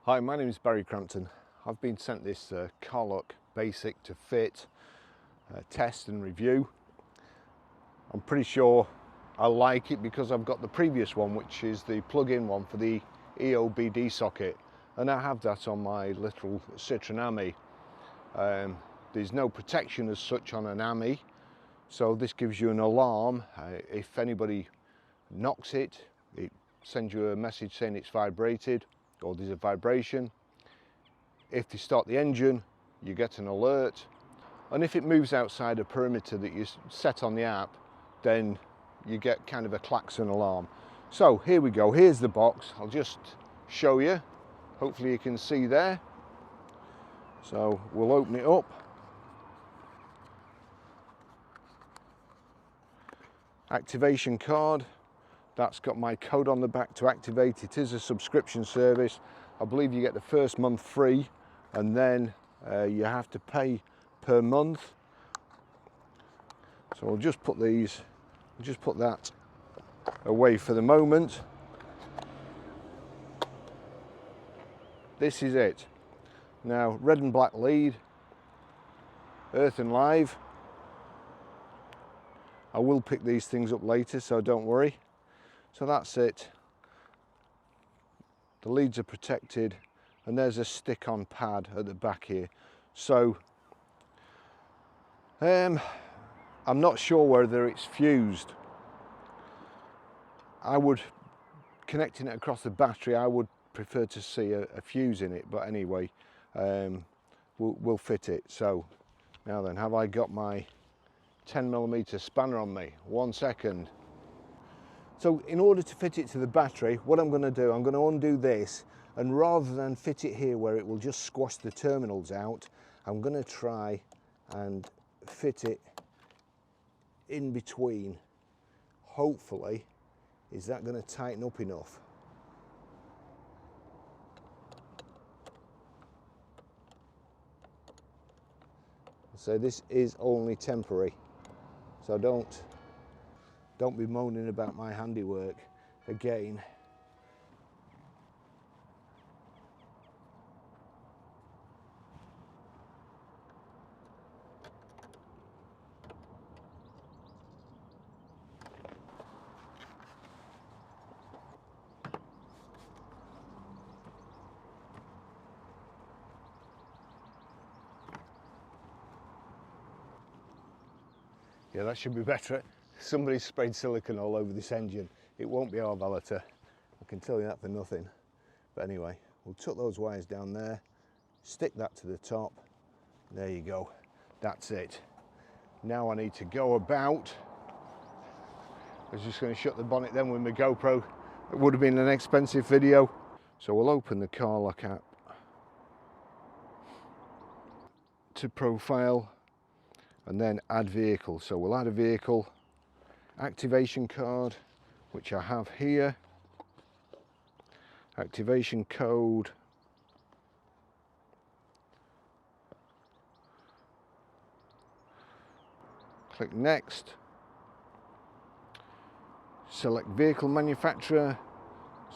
Hi, my name is Barry Crampton. I've been sent this Carlock Basic to Fit test and review. I'm pretty sure I like it because I've got the previous one, which is the plug-in one for the EOBD socket, and I have that on my little Citroen Ami. There's no protection as such on an Ami, so this gives you an alarm. If anybody knocks it, it sends you a message saying it's vibrated or there's a vibration. If they start the engine, you get an alert, and if it moves outside a perimeter that you set on the app, then you get kind of a klaxon alarm. So here we go, here's the box. I'll just show you, hopefully you can see there. So we'll open it up. Activation card, that's got my code on the back to activate. It is a subscription service. I believe you get the first month free, and then you have to pay per month. So I'll just put that away for the moment. This is it. Now, red and black lead, Earth and Live. I will pick these things up later, so don't worry. So that's it. The leads are protected, and there's a stick-on pad at the back here. So I'm not sure whether it's fused. Connecting it across the battery, I would prefer to see a fuse in it, but anyway, we'll fit it. So now then, have I got my 10mm spanner on me? 1 second. So in order to fit it to the battery, what I'm going to do, I'm going to undo this, and rather than fit it here where it will just squash the terminals out, I'm going to try and fit it in between. Hopefully, is that going to tighten up enough? So this is only temporary, so don't be moaning about my handiwork again. Yeah, that should be better. Somebody sprayed silicone all over this engine. It won't be our valeter, I can tell you that for nothing. But anyway, we'll tuck those wires down there, stick that to the top. There you go, that's it. Now I need to go about. I was just going to shut the bonnet then with my GoPro. It would have been an expensive video. So we'll open the Carlock app to profile, and then add vehicle. So we'll add a vehicle, activation card, which I have here, activation code, click next, select vehicle manufacturer.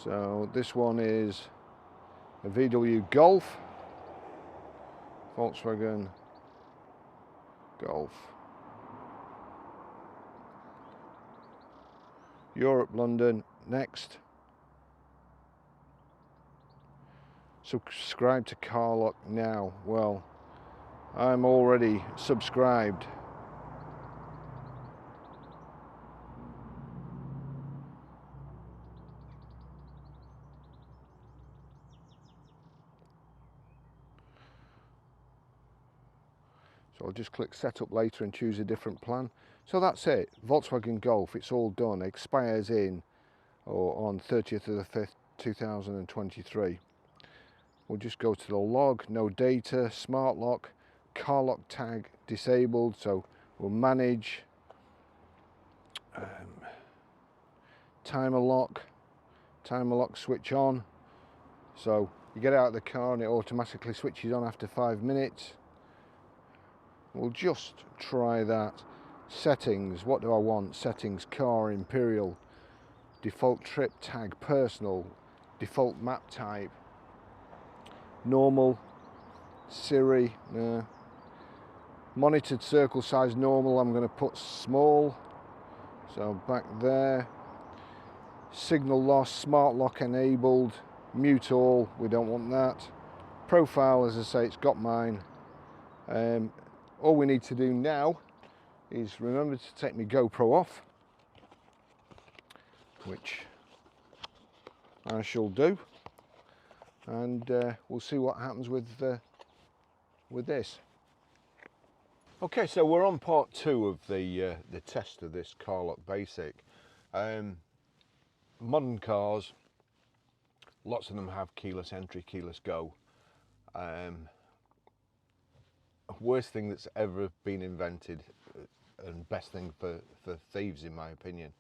So this one is a VW Golf, Volkswagen Golf, Europe, London, next. Subscribe to Carlock now. Well, I'm already subscribed. So I'll just click setup later and choose a different plan. So that's it, Volkswagen Golf, it's all done. Expires in or on 30th of the 5th, 2023. We'll just go to the log, no data, smart lock, Carlock tag disabled, so we'll manage timer lock switch on. So you get out of the car and it automatically switches on after 5 minutes. We'll just try that. Settings, what do I want? Settings, car, imperial, default trip tag, personal, default map type. normal. Siri, monitored circle size normal, I'm going to put small, so back there. Signal loss, smart lock enabled, mute all, we don't want that. Profile, as I say, it's got mine. All we need to do now is remember to take my GoPro off, which I shall do, and we'll see what happens with this. Okay, so we're on part 2 of the test of this Car-Lock Basic. Modern cars, lots of them have keyless entry, keyless go. Worst thing that's ever been invented, and best thing for thieves in my opinion.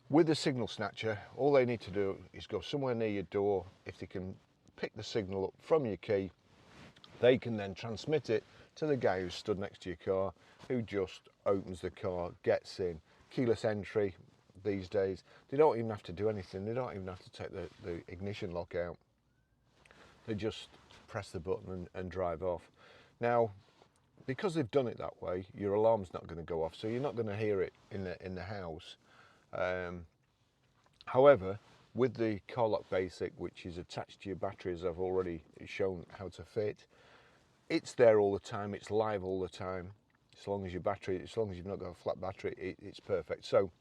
With the signal snatcher, all they need to do is go somewhere near your door. If they can pick the signal up from your key, they can then transmit it to the guy who's stood next to your car, who just opens the car, gets in. Keyless entry these days, they don't even have to do anything. They don't even have to take the ignition lock out. They just press the button and drive off. Now, because they've done it that way, your alarm's not going to go off, so you're not going to hear it in the house. However, with the Car-Lock Basic, which is attached to your battery, as I've already shown how to fit, it's there all the time, it's live all the time. As long as you've not got a flat battery, it's perfect. So,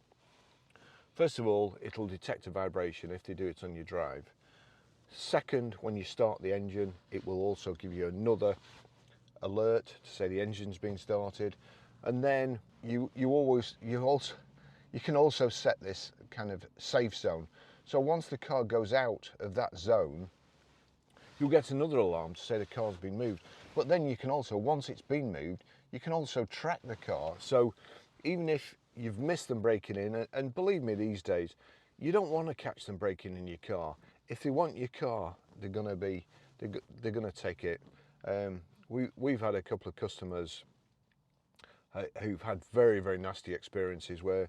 first of all, it'll detect a vibration if they do it on your drive. Second, when you start the engine, it will also give you another alert to say the engine's been started. And then you can also set this kind of safe zone. So once the car goes out of that zone, you'll get another alarm to say the car's been moved. But then you can also, once it's been moved, you can also track the car. So even if you've missed them breaking in, and believe me, these days, you don't want to catch them breaking in your car. If they want your car, they're going to take it. We've had a couple of customers who've had very, very nasty experiences where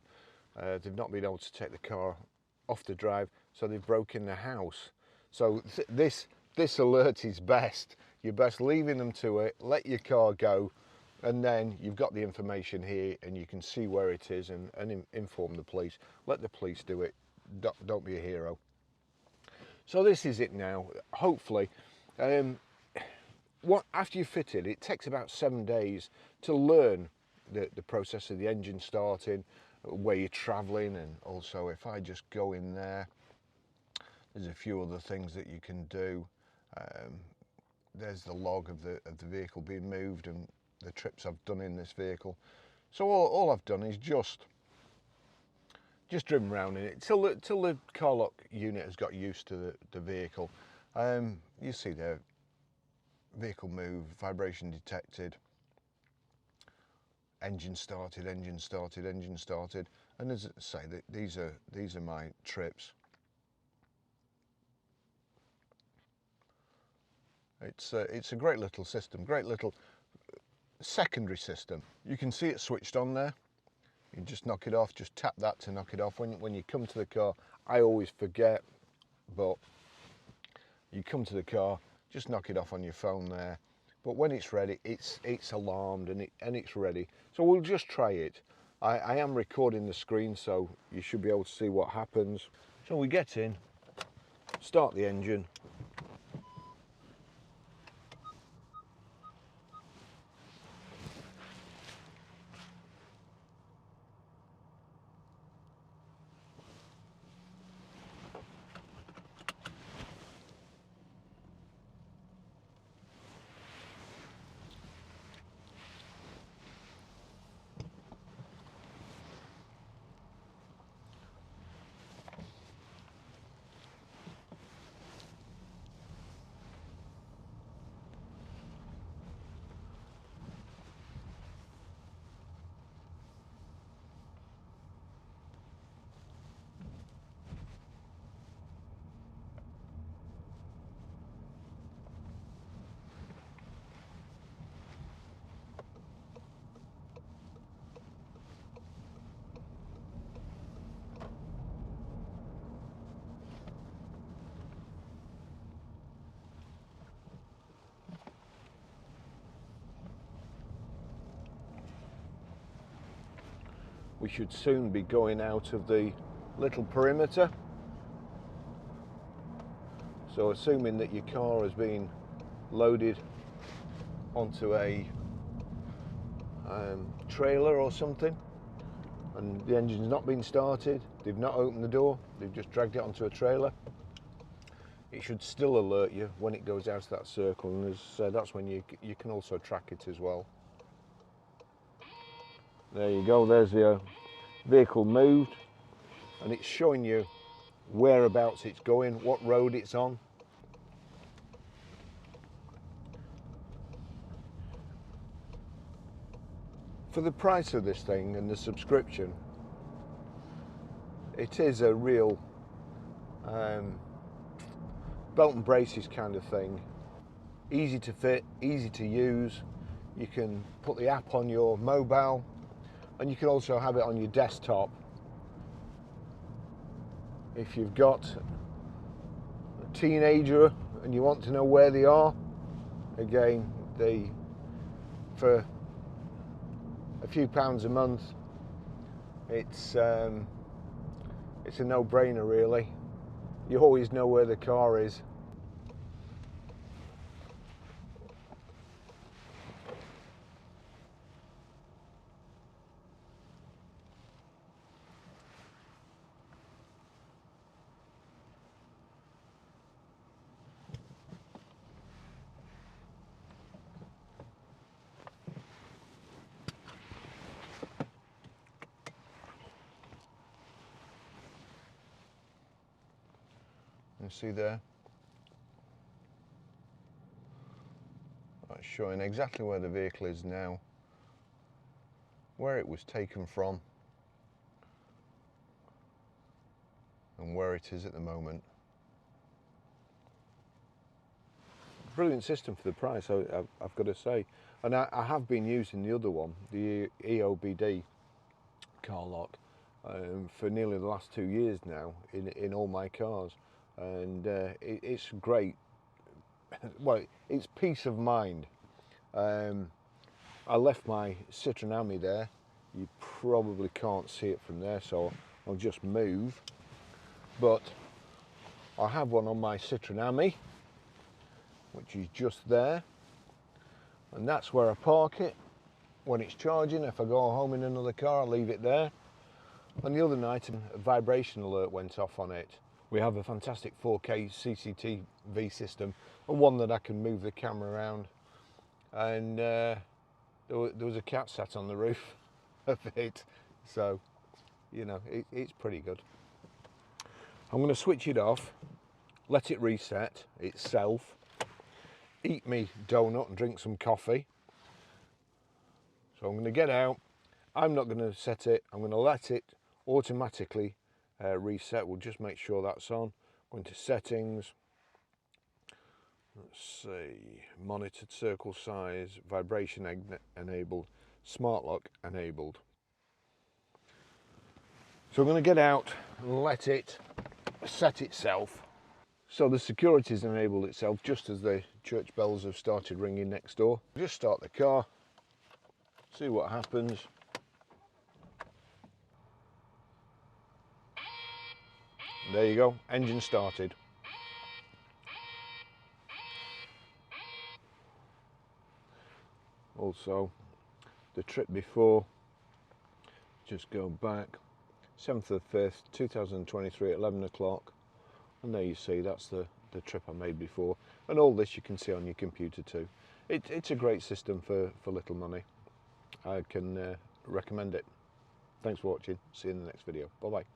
they've not been able to take the car off the drive, so they've broken the house. So this alert is best. You're best leaving them to it, let your car go, and then you've got the information here and you can see where it is and inform the police. Let the police do it. Don't be a hero. So this is it now. Hopefully, after you fit it takes about 7 days to learn the process of the engine starting, where you're traveling, and also if I just go in there's a few other things that you can do. There's the log of the vehicle being moved and the trips I've done in this vehicle. So all I've done is just driven around in it till the Car-Lock unit has got used to the vehicle. You see there, vehicle move, vibration detected, engine started, engine started, engine started, and as I say, these are my trips. It's a great little system, great little secondary system. You can see it switched on there. You just knock it off, just tap that to knock it off. When you come to the car, I always forget, but you come to the car, just knock it off on your phone there. But when it's ready, it's alarmed and it's ready. So we'll just try it. I am recording the screen, so you should be able to see what happens. So we get in, start the engine. we should soon be going out of the little perimeter. So assuming that your car has been loaded onto a trailer or something, and the engine's not been started, they've not opened the door, they've just dragged it onto a trailer, it should still alert you when it goes out of that circle, and that's when you can also track it as well. There you go, there's the vehicle moved, and it's showing you whereabouts it's going, what road it's on. For the price of this thing and the subscription, it is a real belt and braces kind of thing. Easy to fit, easy to use. You can put the app on your mobile, and you can also have it on your desktop. If you've got a teenager and you want to know where they are, again, for a few pounds a month, it's a no-brainer really. You always know where the car is. You see there, that's showing exactly where the vehicle is now, where it was taken from, and where it is at the moment. Brilliant system for the price, I've got to say. And I have been using the other one, the EOBD car lock, for nearly the last 2 years now in all my cars, and it's great. Well, it's peace of mind. I left my Citroen Ami there. You probably can't see it from there, so I'll just move. But I have one on my Citroen Ami, which is just there, and that's where I park it when it's charging. If I go home in another car, I leave it there. And the other night, a vibration alert went off on it. We have a fantastic 4K CCTV system, and one that I can move the camera around. And there was a cat sat on the roof of it, so you know it's pretty good. I'm going to switch it off, let it reset itself, eat me donut and drink some coffee. So I'm going to get out. I'm not going to set it, I'm going to let it automatically reset. We'll just make sure that's on. Go into settings. Let's see, monitored circle size, vibration enabled, smart lock enabled. So I'm going to get out and let it set itself. So the security's enabled itself just as the church bells have started ringing next door. Just start the car, see what happens. There you go, engine started. Also, the trip before, just go back, 7th of the 5th, 2023 at 11 o'clock. And there you see, that's the trip I made before. And all this you can see on your computer too. It's a great system for little money. I can recommend it. Thanks for watching. See you in the next video. Bye-bye.